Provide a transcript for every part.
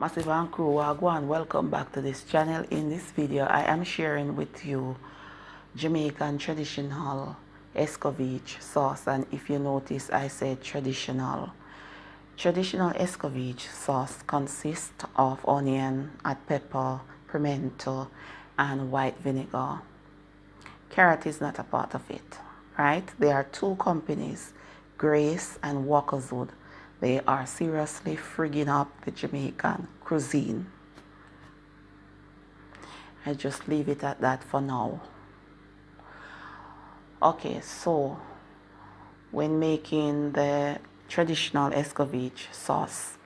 Massive and crew, wagwan, welcome back to this channel. In this video I am sharing with you Jamaican traditional escovitch sauce, and if you notice I said traditional. Traditional escovitch sauce consists of onion, hot pepper, pimento and white vinegar. Carrot is not a part of it, right? There are two companies, Grace and Walker's Wood. They are seriously frigging up the Jamaican cuisine. I just leave it at that for now. Okay, so when making the traditional escovitch sauce,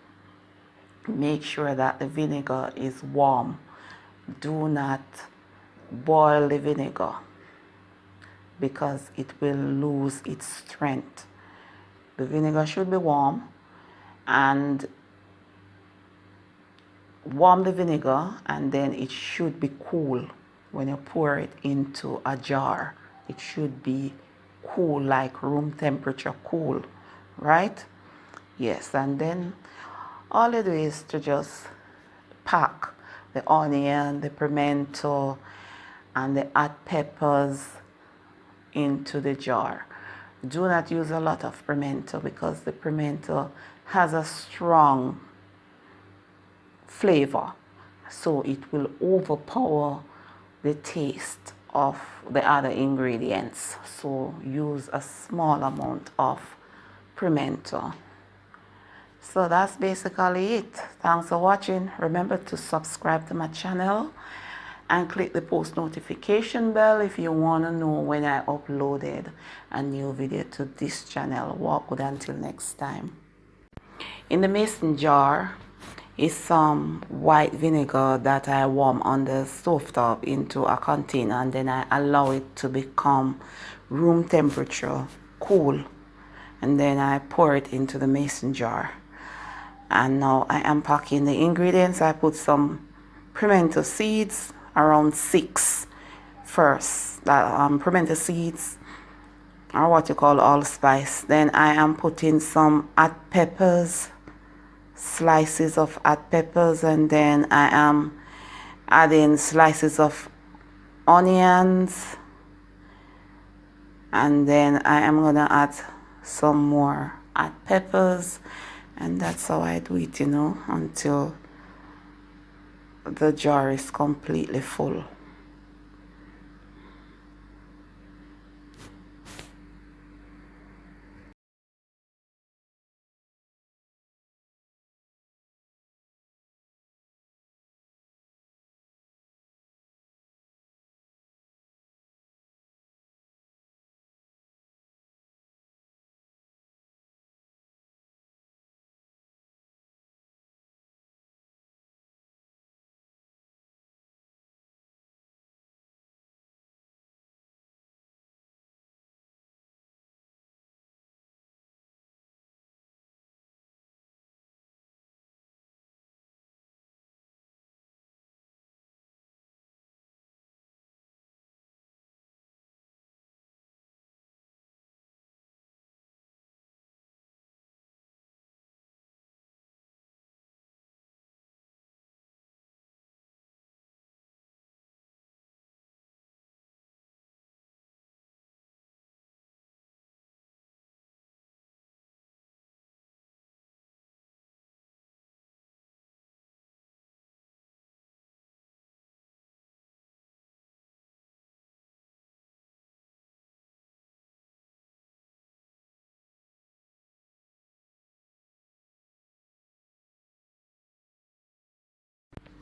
make sure that the vinegar is warm. Do not boil the vinegar because it will lose its strength. The vinegar should be warm, and warm the vinegar, and then it should be cool when you pour it into a jar. It should be cool, like room temperature cool, right? Yes, and then all you do is to just pack the onion, the pimento and the hot peppers into the jar. Do not use a lot of pimento because the pimento has a strong flavor, so it will overpower the taste of the other ingredients. So use a small amount of pimento. So that's basically it. Thanks for watching. Remember to subscribe to my channel and click the post notification bell if you want to know when I uploaded a new video to this channel. Walk good until next time. In the mason jar is some white vinegar that I warm on the stovetop into a container, and then I allow it to become room temperature cool, and then I pour it into the mason jar. And now I am packing the ingredients. I put some pimento seeds, around 6 first, pimento seeds, or what you call allspice. Then I am putting some hot peppers, slices of hot peppers, and then I am adding slices of onions, and then I am gonna add some more hot peppers, and that's how I do it, you know, until the jar is completely full.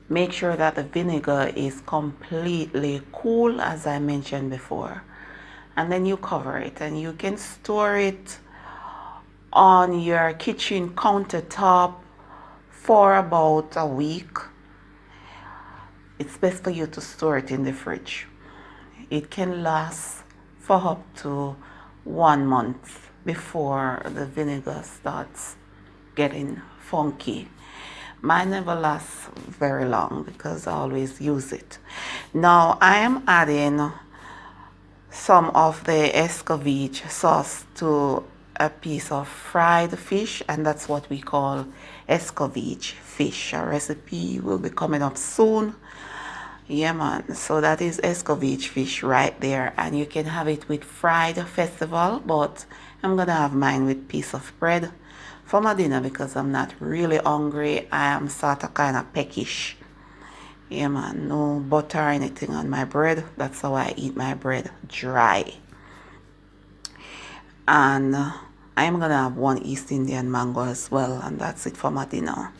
Make sure that the vinegar is completely cool, as I mentioned before, and then you cover it, and you can store it on your kitchen countertop for about a week. It's best for you to store it in the fridge. It can last for up to 1 month before the vinegar starts getting funky. Mine never lasts very long because I always use it. Now I am adding some of the escovitch sauce to a piece of fried fish, and that's what we call escovitch fish. A recipe will be coming up soon. Yeah, man. So that is escovitch fish right there, and you can have it with fried festival, but I'm gonna have mine with piece of bread for my dinner because I'm not really hungry. I am sort of kind of peckish. Yeah, man. No butter or anything on my bread. That's how I eat my bread, dry. And I'm gonna have one East Indian mango as well, and that's it for my dinner.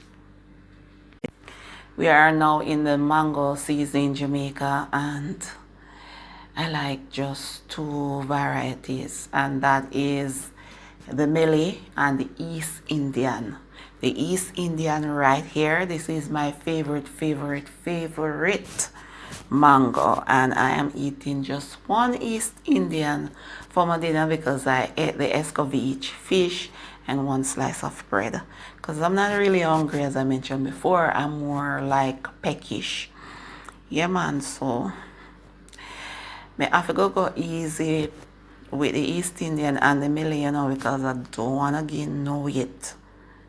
We are now in the mango season in Jamaica, and I like just two varieties, and that is the Malay and the East Indian. The East Indian right here, this is my favorite mango, and I am eating just one East Indian for my dinner because I ate the escovitch fish and one slice of bread because I'm not really hungry. As I mentioned before, I'm more like peckish. Yeah, man. So I have to go easy with the East Indian and the Malay, you know, because I don't want to gain no weight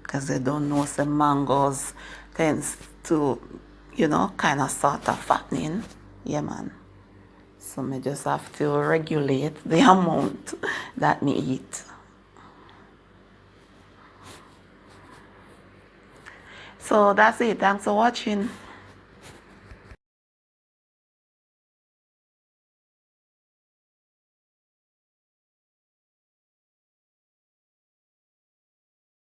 because they don't know some mangoes tends to, you know, kind of sort of fattening. Yeah, man. So I just have to regulate the amount that me eat. So that's it. Thanks for watching.